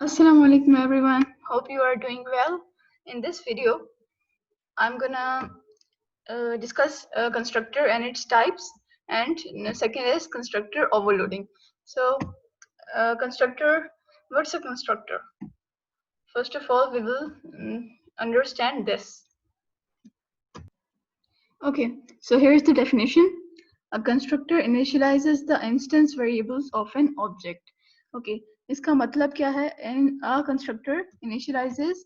Assalamu alaikum everyone. Hope you are doing well. In this video, I'm gonna discuss a constructor and its types, and the second is constructor overloading. So, constructor, what's a constructor? First of all, we will understand this. Okay, so here's the definition. A constructor initializes the instance variables of an object. Okay, इसका मतलब क्या है? A constructor initializes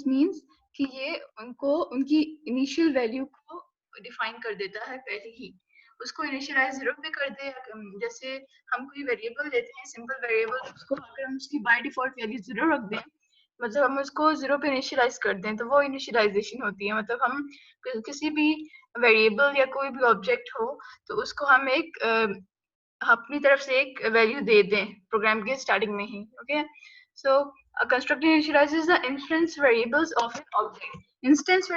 means कि ये उनको उनकी initial value को define कर देता है पहले ही. उसको initialize zero पे कर दे. जैसे हम कोई variable लेते हैं, simple variable, उसको अगर हम उसकी by default value zero रख दें, मतलब हम उसको zero पे initialize कर दें, तो वो initialization होती है. मतलब हम किसी भी वेरिएबल या कोई भी ऑब्जेक्ट हो तो उसको हम एक अपनी तरफ से एक वैल्यू दे दें प्रोग्राम के स्टार्टिंग में ही. Okay, so a constructor initializes the instance variables of an object. Instance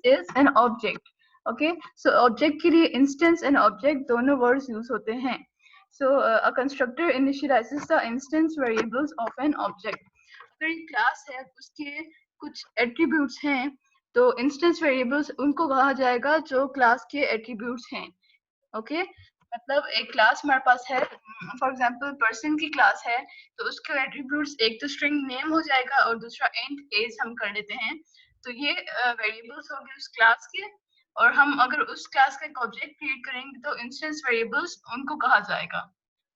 is an object. Okay, so object के लिए instance and object दोनों words use होते हैं. So a constructor initializes the instance variables of an object. अगर एक class है उसके कुछ एट्रीब्यूट्स हैं तो इंस्टेंस वेरिएबल्स उनको कहा जाएगा जो क्लास के एट्रीब्यूट्स हैं. ओके, मतलब एक क्लास हमारे पास है, फॉर एग्जांपल पर्सन की क्लास है, तो उसके एट्रीब्यूट्स एक तो स्ट्रिंग नेम हो जाएगा और दूसरा इंट एज हम कर लेते हैं. तो ये वेरिएबल्स हो गए उस क्लास के, और हम अगर उस क्लास का एक ऑब्जेक्ट क्रिएट करेंगे तो इंस्टेंस वेरिएबल्स उनको कहा जाएगा,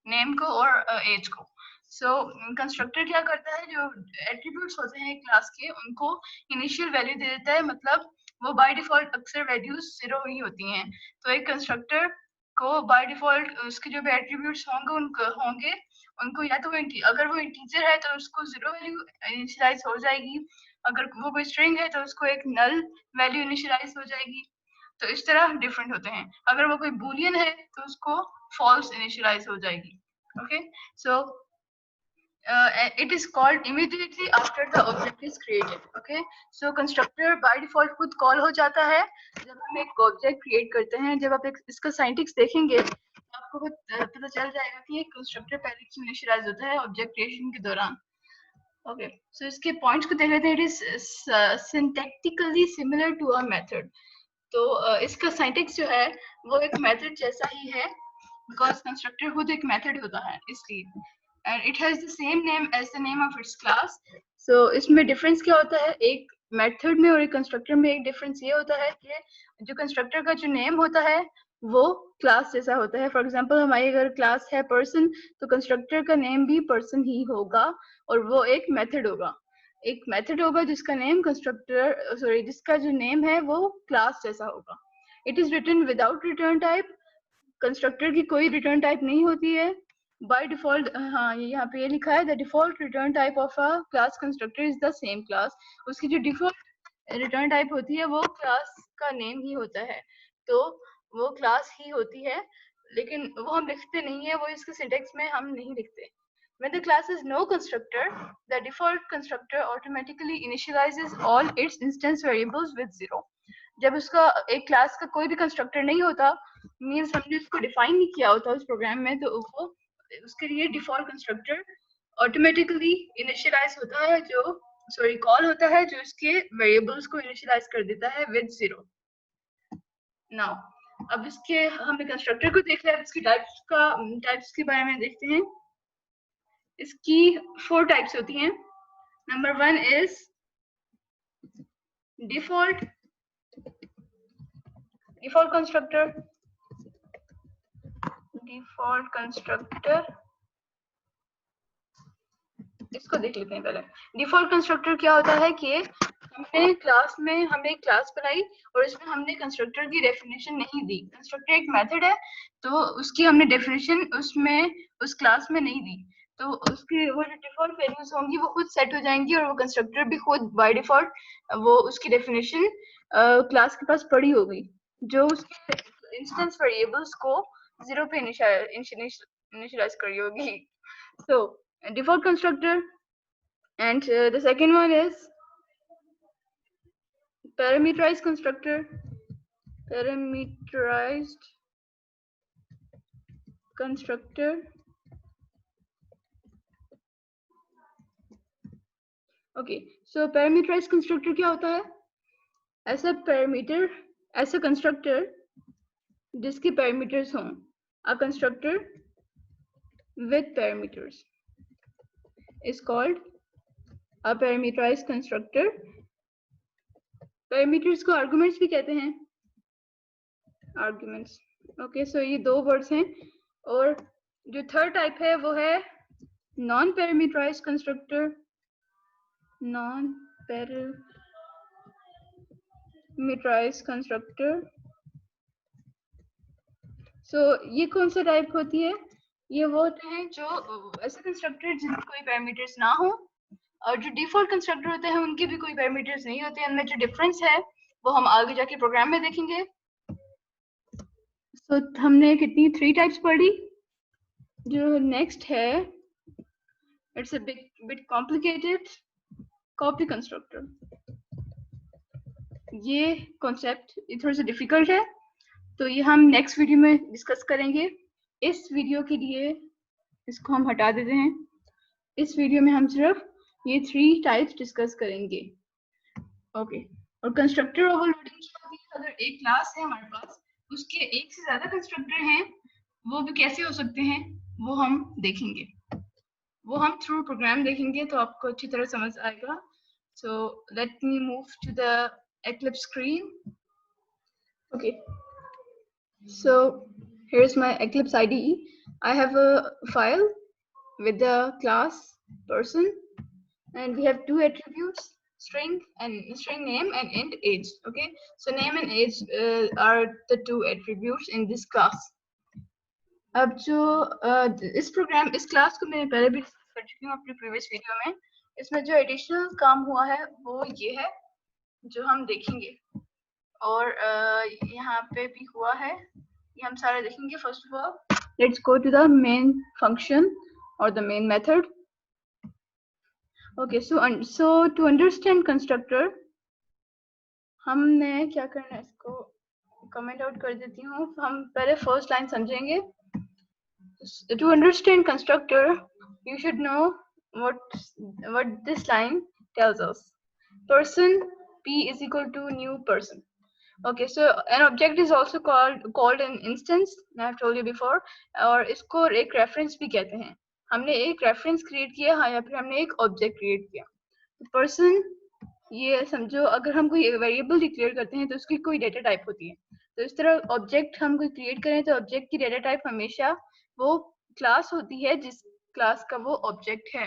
नेम को और एज को. सो कंस्ट्रक्टर क्या करता है, जो एट्रीब्यूट्स होते हैं क्लास के उनको इनिशियल वैल्यू दे देता है. मतलब वो बाय डिफॉल्ट अक्सर वैल्यूज जीरो ही होती हैं. तो एक कंस्ट्रक्टर को बाय डिफॉल्ट उसके जो भी एट्रीब्यूट्स होंगे उनको या तो अगर वो इंटीजर है तो उसको जीरो वैल्यू इनिशियलाइज हो जाएगी. अगर वो कोई स्ट्रिंग है तो उसको एक नल वैल्यू इनिशियलाइज हो जाएगी. तो इस तरह डिफरेंट होते हैं. अगर वो कोई बूलियन है तो उसको फॉल्स इनिशियलाइज हो जाएगी. Okay, so it is called immediately after the object is created. Okay, so constructor by default खुद call हो जाता है जब हम एक object create करते हैं. जब आप इसका syntax देखेंगे तो आपको पता चल जाएगा कि ये constructor पहले क्यों initialize होता है object creation के दौरान. Okay, so इसके points को देख लेते हैं. It is syntactically similar to a method. तो इसका syntax जो है वो एक method जैसा ही है, because constructor खुद एक method होता है इसलिए. And it has the same name as the name of its class. So इसमें difference क्या होता है, एक method में और एक constructor में एक difference ये होता है कि जो constructor का जो name होता है वो class जैसा होता है. For example, हमारी अगर class है person, तो constructor का name भी person ही होगा और वो एक method होगा. एक मेथड होगा जिसका नेम जिसका जो नेम है वो क्लास जैसा होगा. It is written without return type. Constructor की कोई रिटर्न टाइप नहीं होती है बाय डिफॉल्ट. हाँ, यहाँ पे ये लिखा है the default return type of a class constructor is the same class. उसकी जो डिफॉल्ट रिटर्न टाइप होती है वो क्लास का नेम ही होता है, तो वो क्लास ही होती है, लेकिन वो हम लिखते नहीं है, वो इसके सिंटेक्स में हम नहीं लिखते. When the class is no constructor, the default constructor automatically initializes all its instance variables with zero. जब उसका एक क्लास का कोई भी कंस्ट्रक्टर नहीं होता, मीन्स हमने उसको डिफाइन नहीं किया होता उस प्रोग्राम में, तो वो उसके लिए डिफॉल्ट कंस्ट्रक्टर ऑटोमेटिकली इनिशियलाइज होता है, कॉल होता है जो इसके वेरिएबल्स को इनिशियलाइज कर देता है विद जीरो. नाउ अब इसके हमने कंस्ट्रक्टर को देख लिया, इसकी टाइप्स के बारे में देखते हैं. इसकी 4 टाइप्स होती हैं. Number 1 is default constructor. इसको देख लेते हैं पहले. डिफॉल्ट कंस्ट्रक्टर क्या होता है कि हमने एक क्लास बनाई और इसमें हमने कंस्ट्रक्टर की डेफिनेशन नहीं दी. कंस्ट्रक्टर एक मेथड है तो उसकी हमने डेफिनेशन उसमें उस क्लास में नहीं दी, तो उसकी वो जो डिफॉल्ट वैल्यूज होंगी वो खुद सेट हो जाएंगी और वो कंस्ट्रक्टर भी खुद बाय डिफॉल्ट वो उसकी डेफिनेशन क्लास के पास पड़ी होगी जो उसके इंस्टेंस वेरिएबल्स को जीरो पे इनिशियलाइज करी होगी. So default constructor, and the second one is parameterized constructor. Parameterized constructor okay, so parameterized constructor क्या होता है? ऐसा कंस्ट्रक्टर जिसके पैरामीटर्स हों, a constructor with parameters is called a parameterized constructor. Parameters को आर्गुमेंट्स भी कहते हैं, आर्गुमेंट्स। ओके, सो ये दो वर्ड्स हैं। और जो थर्ड टाइप है वो है non parameterized constructor. Non parameterized constructor, so ये कौन सा टाइप होती है? ये वो होते हैं जो ऐसे कंस्ट्रक्टर जिनके कोई पैरामीटर्स ना हो, और जो डिफॉल्ट कंस्ट्रक्टर होते हैं उनके भी कोई पैरामीटर्स नहीं होते। उनमें जो डिफरेंस है वो हम आगे जाके प्रोग्राम में देखेंगे। तो हमने कितनी 3 टाइप्स पढ़ी। जो नेक्स्ट है, it's a bit complicated, copy constructor. ये कॉन्सेप्ट थोड़ा सा डिफिकल्ट है, तो ये हम नेक्स्ट वीडियो में डिस्कस करेंगे। इस वीडियो के लिए इसको हम हटा देते हैं। इस वीडियो में हम सिर्फ ये 3 टाइप्स डिस्कस करेंगे। ओके, और कंस्ट्रक्टर ओवरलोडिंग क्या होती है? अगर एक क्लास है हमारे पास, उसके एक से ज्यादा कंस्ट्रक्टर हैं, वो भी कैसे हो सकते हैं वो हम देखेंगे। वो हम थ्रू प्रोग्राम देखेंगे तो आपको अच्छी तरह समझ आएगा। So let me move to the Eclipse screen. Okay, so here's my Eclipse IDE. I have a file with the class person, and we have 2 attributes, string name and int age. Okay, so name and age are the 2 attributes in this class. अब जो इस class को मैंने पहले भी discuss कर चुकी हूँ अपने प्रीवियस वीडियो में। इसमें जो एडिशनल काम हुआ है वो ये है जो हम देखेंगे, और यहाँ पे भी हुआ है, ये हम सारे देखेंगे। First of all let's go to the main function और the main method. Okay, so to understand constructor हमने क्या करना है, इसको कमेंट आउट कर देती हूँ। हम पहले फर्स्ट लाइन समझेंगे। To understand constructor, you should know what this line tells us. Person P is equal to new person. Okay, so an object is also called an instance. I have told you before. और इसको एक reference भी कहते हैं। हमने एक reference create किया है या फिर हमने एक object create किया। Person, ये समझो अगर हम कोई वेरिएबल डिक्लेयर करते हैं तो उसकी कोई डेटा टाइप होती है। तो इस तरह ऑब्जेक्ट हम कोई क्रिएट करें तो ऑब्जेक्ट की डेटा टाइप हमेशा वो क्लास होती है जिस क्लास का वो ऑब्जेक्ट है।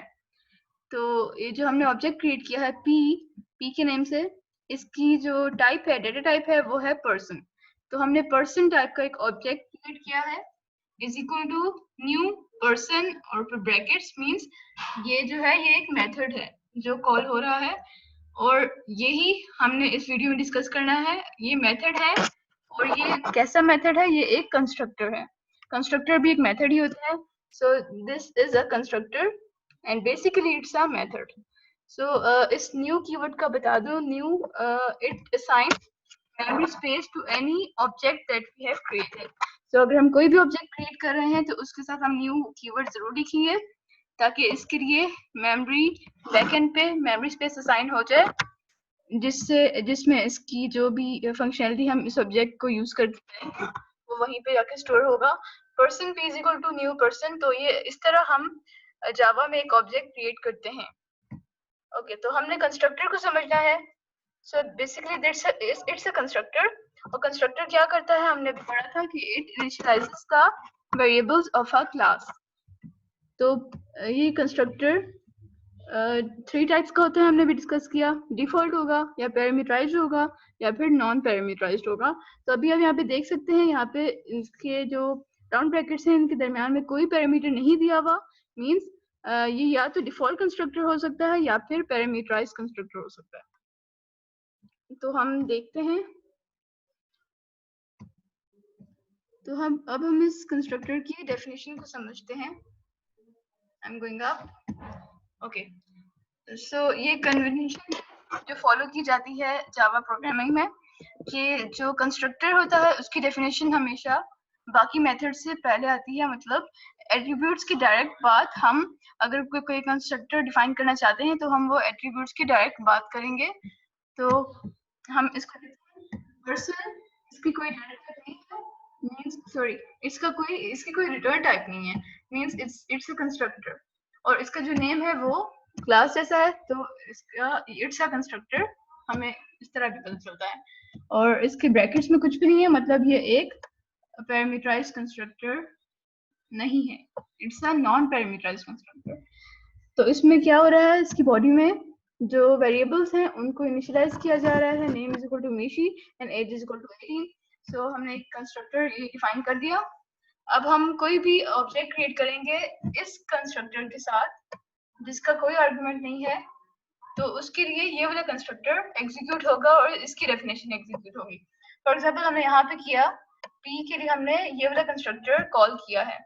तो ये जो हमने ऑब्जेक्ट क्रिएट किया है पी के नेम से, इसकी जो टाइप है, डेटा टाइप है, वो है पर्सन। तो हमने पर्सन टाइप का एक ऑब्जेक्ट क्रिएट किया है is equal to new person, और फिर ब्रैकेट्स मींस ये जो है ये एक मेथड है जो कॉल हो रहा है, और यही हमने इस वीडियो में डिस्कस करना है। ये मेथड है, और ये कैसा मेथड है? ये एक कंस्ट्रक्टर है। कंस्ट्रक्टर भी एक मेथड ही होता है। So this is a constructor and basically it's a method. So इस न्यू कीवर्ड का बता दो, new it assigns memory space to any object that we have created. So अगर हम कोई भी ऑब्जेक्ट क्रिएट कर रहे हैं तो उसके साथ हम न्यू कीवर्ड जरूर लिखेंगे ताकि इसके लिए मेमोरी बैकएंड पे मेमोरी स्पेस असाइन हो जाए, जिसमें इसकी जो भी फंक्शनलिटी हम इस ऑब्जेक्ट को यूज करते हैं वो वहीं पे जाके स्टोर होगा। Person p is equal to new person, तो ये इस तरह हम जावा में एक ऑब्जेक्ट क्रिएट करते हैं। ओके, तो हमने कंस्ट्रक्टर को समझना है। So basically it's a constructor, और कंस्ट्रक्टर क्या करता है हमने पढ़ा था कि it initialises the variables of a class. तो ये कंस्ट्रक्टर 3 टाइप्स का होता है, हमने भी डिस्कस किया। डिफॉल्ट होगा या पैरामीटराइज्ड होगा या फिर नॉन पैरामीटराइज्ड होगा। तो अभी आप यहाँ पे देख सकते हैं, यहाँ पे इसके जो राउंड ब्रैकेट्स हैं इनके दरमियान में कोई पैरामीटर नहीं दिया हुआ, मींस ये या तो डिफॉल्ट कंस्ट्रक्टर हो सकता है या फिर पैरामीटराइज्ड कंस्ट्रक्टर हो सकता है। तो हम देखते हैं, तो अब हम इस कंस्ट्रक्टर की डेफिनेशन को समझते हैं। I am going up. Okay, so ये कन्वेंशन जो फॉलो की जाती है जावा प्रोग्रामिंग में कि जो कंस्ट्रक्टर होता है उसकी डेफिनेशन हमेशा बाकी मेथड से पहले आती है, मतलब एट्रीब्यूट्स की डायरेक्ट बात हम अगर कोई कंस्ट्रक्टर डिफाइन करना चाहते हैं तो हम वो एट्रीब्यूट्स की डायरेक्ट बात करेंगे। तो हम इसको पर्सन, इसकी कोई डायरेक्ट नहीं है, मींस सॉरी, इसकी कोई रिटर्न टाइप नहीं है, मींस इट्स अ कंस्ट्रक्टर, और इसका जो नेम है वो क्लास जैसा है, तो इसका इट्स अ कंस्ट्रक्टर हमें इस तरह भी पता चलता है। और इसके ब्रैकेट्स में कुछ भी नहीं है, मतलब ये एक पैरामीटराइज्ड कंस्ट्रक्टर नहीं है, it's a non parameterized constructor. तो इसमें क्या हो रहा है, इसकी बॉडी में जो वेरिएबल्स हैं उनको इनिशियलाइज किया जा रहा है, name is equal to Mishi and age is equal to 18। So हमने एक कंस्ट्रक्टर ये डिफाइन कर दिया। अब हम कोई भी ऑब्जेक्ट क्रिएट करेंगे इस कंस्ट्रक्टर के साथ जिसका कोई आर्गुमेंट नहीं है, तो उसके लिए ये वाला कंस्ट्रक्टर एग्जीक्यूट होगा और इसकी डेफिनेशन एग्जीक्यूट होगी। फॉर एग्जांपल हमने यहाँ पे किया p के लिए हमने ये वाला कंस्ट्रक्टर कॉल किया है।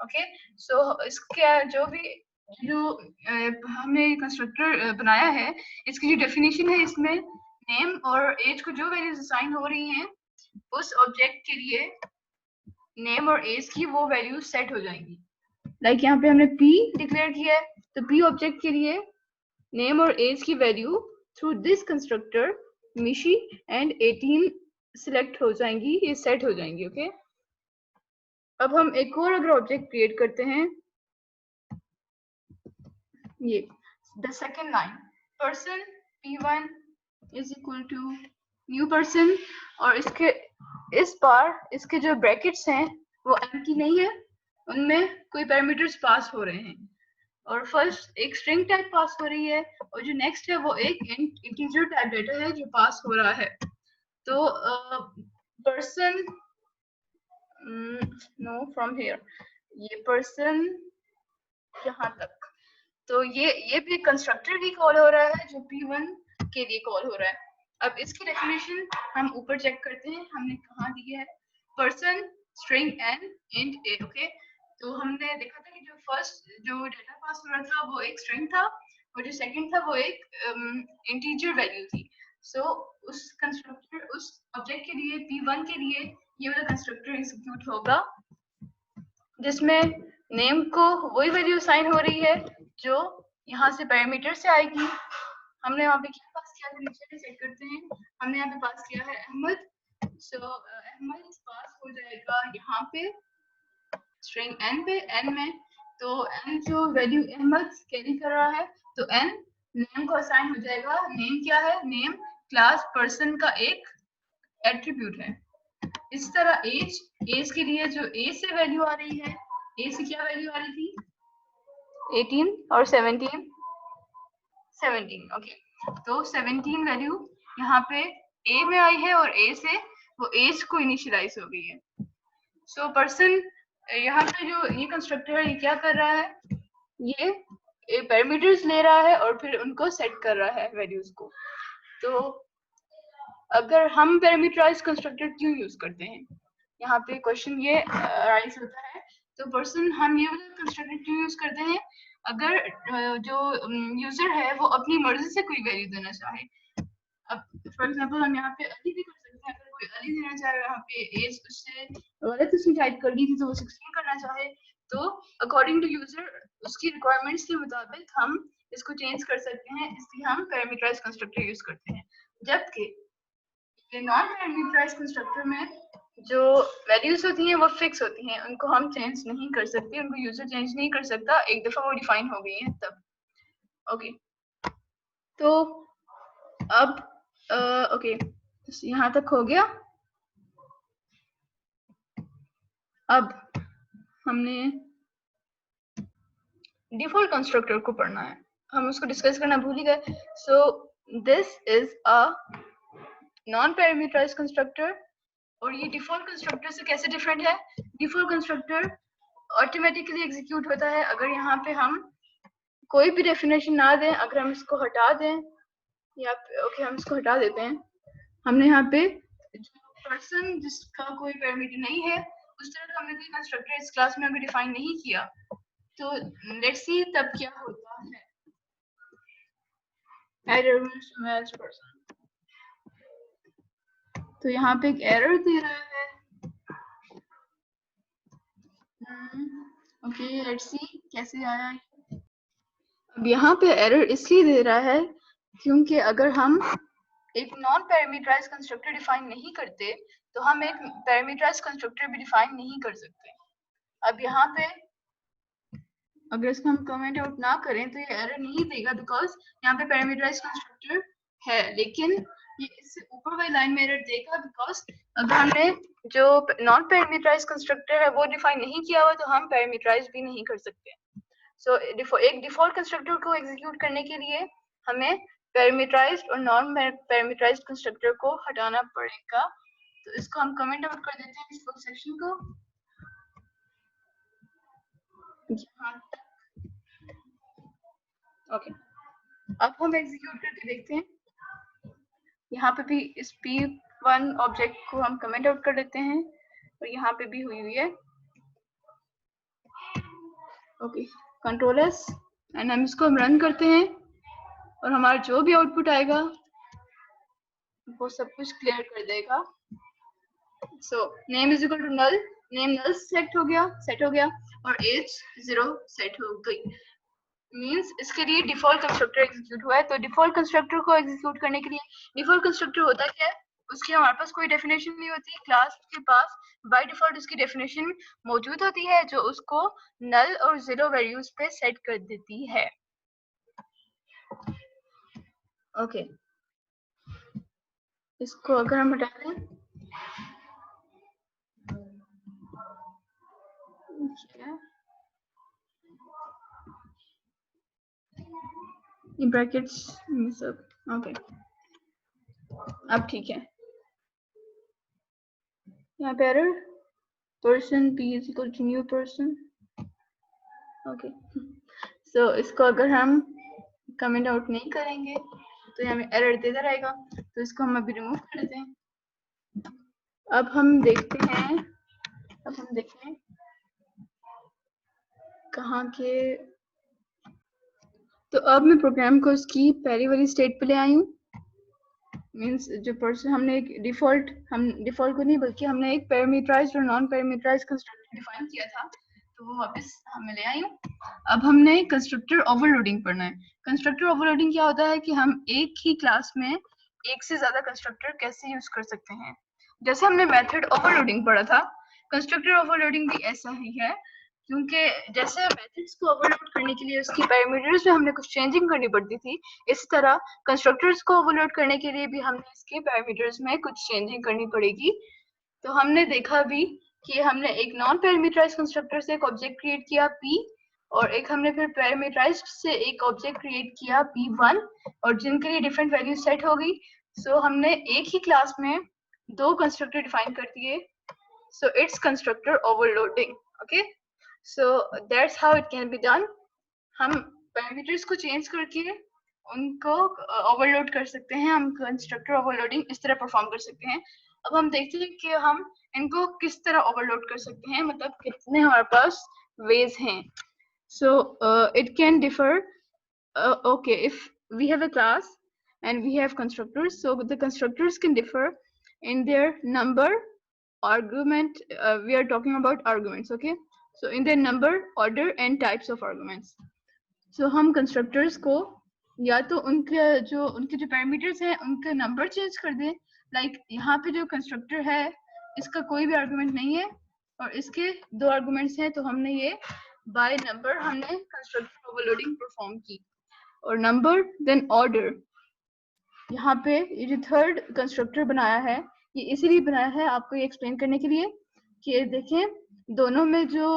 ओके, सो इसका जो हमने कंस्ट्रक्टर बनाया है, इसकी जो डेफिनेशन है, इसमें नेम और एज को जो वैल्यूज असाइन हो रही हैं उस ऑब्जेक्ट के लिए नेम और एज की वो वैल्यूज सेट हो जाएंगी। लाइक यहाँ पे हमने p डिक्लेयर किया है, तो p ऑब्जेक्ट के लिए नेम और एज की वैल्यू थ्रू दिस कंस्ट्रक्टर मिशी एंड 18 सिलेक्ट हो जाएंगी, ये सेट हो जाएंगी। ओके, अब हम एक और अगर ऑब्जेक्ट क्रिएट करते हैं, ये the second line person p1 is equal to new person, और इसके इस बार इसके जो ब्रैकेट्स हैं वो एम्प्टी नहीं है, उनमें कोई पैरामीटर्स पास हो रहे हैं, और फर्स्ट एक स्ट्रिंग टाइप पास हो रही है और जो नेक्स्ट है वो एक इंटीजर टाइप डेटा है जो पास हो रहा है। तो पर्सन नो फ्रॉम हियर, ये पर्सन यहाँ तक, तो ये भी कंस्ट्रक्टर ही कॉल हो रहा है जो p1 के लिए कॉल हो रहा है। अब इसकी डेफिनेशन हम ऊपर चेक करते हैं, हमने कहाँ दी है, person string n int a। Okay, तो हमने देखा था कि जो फर्स्ट जो डेटा पास हो रहा था वो एक स्ट्रिंग था और जो सेकंड था वो एक इंटीजर वैल्यू थी। सो उस कंस्ट्रक्टर उस ऑब्जेक्ट के लिए p1 के लिए ये वाला कंस्ट्रक्टर एग्जीक्यूट होगा जिसमें नेम को वही वैल्यू असाइन हो रही है जो यहाँ से पैरामीटर से आएगी। हमने यहाँ पे क्या पास किया था, नीचे चेक करते हैं, हमने यहाँ पे पास किया है अहमद। सो अहमद पास हो जाएगा यहाँ पे स्ट्रिंग n पे, n में, तो n जो वैल्यू अहमद कैरी कर रहा है, तो n नेम को असाइन हो जाएगा। नेम क्या है, नेम क्लास पर्सन का एक एट्रीब्यूट है। इस तरह एज के लिए जो एज से वैल्यू आ रही है, एज से क्या वैल्यू आ रही थी, 18 और 17, ओके, तो 17 वैल्यू यहाँ पे ए में आई है और ए से वो एज को इनिशियलाइज हो गई है। सो पर्सन यहाँ पे जो ये कंस्ट्रक्टर है ये क्या कर रहा है, ये पैरामीटर्स ले रहा है और फिर उनको सेट कर रहा है वैल्यूज को। तो अगर हम पैरामीटराइज्ड कंस्ट्रक्टर क्यों यूज करते हैं, यहाँ पे क्वेश्चन ये राइज होता है। तो पर्सन हम ये वाला कंस्ट्रक्टर क्यों यूज करते हैं, अगर जो यूजर है वो अपनी मर्जी से कोई वैल्यू देना चाहे। अब फॉर एग्जांपल हम यहाँ पे अली भी कर सकते हैं, अगर कोई अली देना चाहे, यहाँ पे एज उससे गलत उसने टाइप कर दी थी तो वो 16 करना चाहे, तो अकॉर्डिंग टू यूजर उसकी रिक्वायरमेंट्स के मुताबिक हम इसको चेंज कर सकते हैं, इसलिए हम पैरामीटराइज्ड कंस्ट्रक्टर यूज करते हैं। जबकि नॉन पैरामीटराइज्ड कंस्ट्रक्टर में जो वैल्यूज होती हैं वो फिक्स होती हैं, उनको हम चेंज नहीं कर सकते, उनको यूजर चेंज नहीं कर सकता, एक दफा वो डिफाइन हो गई है तब। ओके, तो अब ओके यहाँ तक हो गया। अब हमने डिफॉल्ट कंस्ट्रक्टर को पढ़ना है, हम उसको डिस्कस करना भूल ही गए। So this is a non parameterized constructor, और ये डिफॉल्ट कंस्ट्रक्टर से कैसे डिफरेंट है, डिफॉल्ट कंस्ट्रक्टर ऑटोमेटिकली एग्जीक्यूट होता है अगर यहाँ पे हम कोई भी डेफिनेशन ना दें, अगर हम इसको हटा दें या ओके हम इसको हटा देते हैं, हमने यहाँ पे पर्सन जिसका कोई पैरामीटर नहीं है उस तरह का हमने कोई कंस्ट्रक्टर इस क्लास में अभी डिफाइन नहीं किया, तो लेट्स सी तब क्या होता है। एरर मैच पर्सन, तो यहाँ पे एक एरर दे रहा है, ओके, लेट्स सी कैसे आया। अब यहाँ पे एरर इसलिए दे रहा है क्योंकि अगर हम एक नॉन पैरामीटराइज्ड कंस्ट्रक्टर डिफाइन नहीं करते तो हम एक पैरामीटराइज्ड कंस्ट्रक्टर भी डिफाइन नहीं कर सकते। अब यहाँ पे अगर इसको हम कमेंट आउट ना करें तो ये एरर नहीं देगा बिकॉज यहाँ पे पैरामीटराइज्ड कंस्ट्रक्टर है, लेकिन ये इससे ऊपर वाली लाइन में एरर देगा बिकॉज अगर हमने जो नॉन पैरामीटराइज्ड कंस्ट्रक्टर है वो डिफाइन नहीं किया हुआ तो हम पैरामीटराइज भी नहीं कर सकते। सो एक डिफॉल्ट कंस्ट्रक्टर को एग्जीक्यूट करने के लिए हमें पैरामीटराइज्ड और नॉन पैरामीटराइज्ड कंस्ट्रक्टर को हटाना पड़ेगा। तो इसको हम कमेंट आउट कर देते हैं इस फुल सेक्शन को। ओके, अब हम एग्जीक्यूट करके देखते हैं। यहाँ पे भी इस P1 ऑब्जेक्ट को हम कमेंट आउट कर देते हैं और यहाँ पे भी हुई है। ओके, कंट्रोल एस एंड हम इसको रन करते हैं और हमारा जो भी आउटपुट आएगा वो सब कुछ क्लियर कर देगा। So name is equal to null, name null set हो गया और एज 0 सेट हो गई। मींस इसके लिए डिफॉल्ट कंस्ट्रक्टर एग्जीक्यूट हुआ है। तो डिफॉल्ट कंस्ट्रक्टर को एग्जीक्यूट करने के लिए डिफॉल्ट कंस्ट्रक्टर होता क्या है, उसकी हमारे पास कोई डेफिनेशन नहीं होती। क्लास के पास बाय डिफॉल्ट उसकी डेफिनेशन मौजूद होती है जो उसको नल और 0 वैल्यूज पे सेट कर देती है। ओके, इसको अगर हम हटा दें ब्रैकेट्स सब। ओके, अब ठीक है। यहाँ पे error person p is equal to new person. Okay, so इसको अगर हम कमेंट आउट नहीं करेंगे तो यहाँ में एरर देता रहेगा। तो इसको हम अभी रिमूव कर देते हैं। अब हम देखते हैं कहाँ के। तो अब मैं प्रोग्राम को उसकी पहली वाली स्टेट पे ले आई हूँ। मींस जो पर्सन हमने एक डिफॉल्ट को नहीं बल्कि हमने एक पैरामीटराइज्ड और नॉन पैरामीटराइज्ड कंस्ट्रक्टर डिफाइन किया था, तो वो वापस हमें ले आई हूँ। अब हमने कंस्ट्रक्टर ओवरलोडिंग पढ़ना है। कंस्ट्रक्टर ओवरलोडिंग क्या होता है कि हम एक ही क्लास में एक से ज्यादा कंस्ट्रक्टर कैसे यूज कर सकते हैं। जैसे हमने मेथड ओवरलोडिंग पढ़ा था, कंस्ट्रक्टर ओवरलोडिंग भी ऐसा ही है, क्योंकि जैसे मेथड्स को ओवरलोड करने के लिए उसकी पैरामीटर्स में हमने कुछ चेंजिंग करनी पड़ती थी, इसी तरह कंस्ट्रक्टर्स को ओवरलोड करने के लिए भी हमने इसके पैरामीटर्स में कुछ चेंजिंग करनी पड़ेगी। तो हमने देखा भी कि हमने एक नॉन पैरामीटराइज्ड कंस्ट्रक्टर से एक ऑब्जेक्ट क्रिएट किया P, और एक हमने फिर पैरामीटराइज्ड से एक ऑब्जेक्ट क्रिएट किया P1, और जिनके लिए डिफरेंट वैल्यू सेट हो गई। सो हमने एक ही क्लास में दो कंस्ट्रक्टर डिफाइन कर दिए। So it's constructor overloading. Okay, so that's how it can be done। हम पैरामीटर्स को चेंज करके उनको ओवरलोड कर सकते हैं। हम कंस्ट्रक्टर ओवरलोडिंग इस तरह परफॉर्म कर सकते हैं। अब हम देखते हैं कि हम इनको किस तरह ओवरलोड कर सकते हैं, मतलब कितने हमारे पास वेज हैं। so it can differ। Okay, if we have a class and we have constructors, so the constructors can differ in their number, argument, we are talking about arguments, okay, so in their number, order and types of arguments। so हम constructors को या तो उनके जो parameters हैं उनका number change कर दें। लाइक यहाँ पे जो कंस्ट्रक्टर है इसका कोई भी आर्गुमेंट नहीं है और इसके दो आर्गुमेंट्स हैं, तो हमने ये बाय नंबर हमने कंस्ट्रक्टर ओवरलोडिंग परफॉर्म की। और नंबर देन ऑर्डर, यहाँ पे ये जो थर्ड कंस्ट्रक्टर बनाया है ये इसीलिए बनाया है आपको ये एक्सप्लेन करने के लिए कि देखें दोनों में जो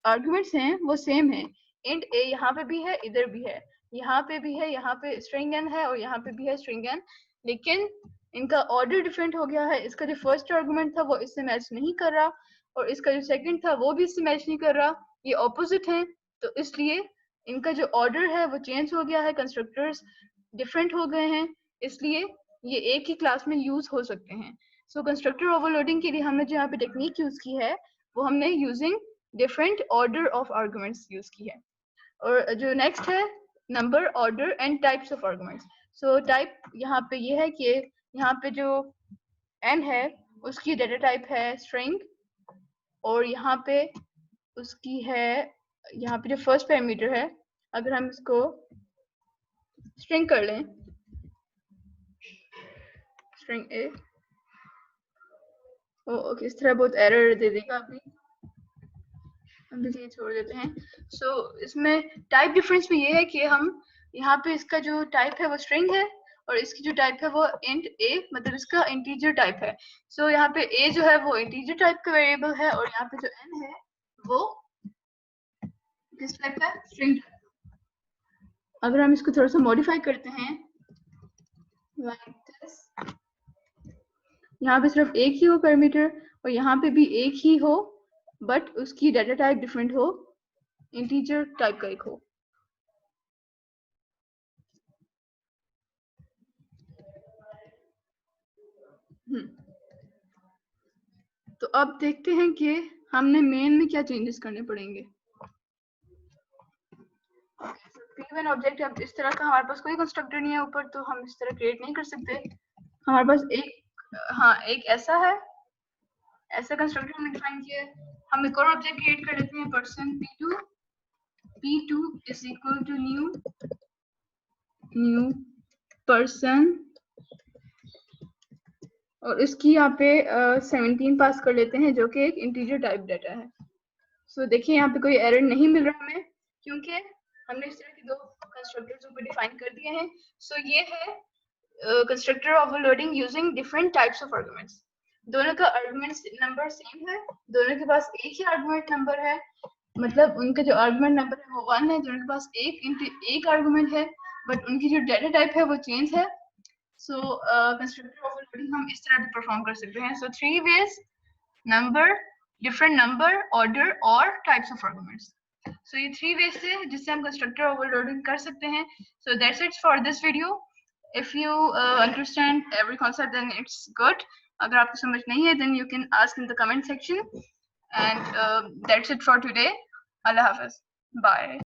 आर्गुमेंट्स हैं वो सेम है। इंट ए यहाँ पे भी है, इधर भी है, यहाँ पे भी है, यहाँ पे स्ट्रिंग एन है और यहाँ पे भी है स्ट्रिंग एन, लेकिन इनका ऑर्डर डिफरेंट हो गया है। इसका जो फर्स्ट आर्गुमेंट था वो इससे मैच नहीं कर रहा और इसका जो सेकंड था वो भी इससे मैच नहीं कर रहा, ये ऑपोजिट है। तो इसलिए इनका जो ऑर्डर है वो चेंज हो गया है, कंस्ट्रक्टर्स डिफरेंट हो गए हैं, इसलिए ये एक ही क्लास में यूज हो सकते हैं। सो कंस्ट्रक्टर ओवरलोडिंग के लिए हमने जो यहाँ पे टेक्निक यूज की है वो हमने using different order of arguments use की है। और जो नेक्स्ट है number, order and types of arguments. So type यहाँ पे ये है कि यहाँ पे जो n है उसकी डेटा टाइप है स्ट्रिंग, और यहाँ पे उसकी है यहाँ पे जो फर्स्ट पैरामीटर है, अगर हम इसको स्ट्रिंग कर लें, स्ट्रिंग ए, ओके इस तरह बहुत एरर दे देगा अभी ये छोड़ देते हैं। सो इसमें टाइप डिफरेंस में ये है कि हम यहाँ पे इसका जो टाइप है वो स्ट्रिंग है और इसकी जो टाइप है वो इंट ए, मतलब इसका इंटीजर टाइप है। सो यहाँ पे ए जो है वो इंटीजर टाइप का वेरिएबल है और यहाँ पे जो एन है वो किस टाइप का, स्ट्रिंग। अगर हम इसको थोड़ा सा मॉडिफाई करते हैं लाइक दिस, यहाँ पे सिर्फ एक ही हो पैरामीटर और यहाँ पे भी एक ही हो बट उसकी डाटा टाइप डिफरेंट हो, इंटीजर टाइप का एक हो। तो अब देखते हैं कि हमने मेन में क्या चेंजेस करने पड़ेंगे। गिवन ऑब्जेक्ट अब इस तरह का, हमारे पास कोई कंस्ट्रक्टर नहीं है ऊपर, तो हम इस तरह क्रिएट नहीं कर सकते। हमारे पास एक ऐसा है, ऐसा कंस्ट्रक्टर हमने डिफाइन किया है। हम एक और ऑब्जेक्ट क्रिएट कर लेते हैं, person p2 is equal to new person और इसकी यहाँ पे 17 पास कर लेते हैं जो कि एक इंटीजर टाइप डाटा है। सो देखिए यहाँ पे कोई एरर नहीं मिल रहा हमें क्योंकि हमने इस तरह के दो कंस्ट्रक्टर्स ऊपर डिफाइन कर दिए हैं। सो ये है constructor overloading using different types of arguments. दोनों का आर्गुमेंट नंबर सेम है, दोनों के पास एक ही आर्गुमेंट नंबर है, मतलब उनका जो आर्गुमेंट नंबर है वो 1 है, दोनों के पास एक आर्गुमेंट है बट उनकी जो डाटा टाइप है वो चेंज है। सो कंस्ट्रक्टर ओवरलोडिंग हम इस तरह भी परफॉर्म कर सकते हैं। So 3 ways, number, different number, order और टाइप्स ऑफ आर्गुमेंट्स। सो ये 3 वेज थे जिससे हम कंस्ट्रक्टर ओवरलोडिंग कर सकते हैं। So that's it for this video. if you understand every concept then it's good. अगर आपको समझ नहीं है then you can ask in the comment section and that's it for today. Allah Hafiz. Bye.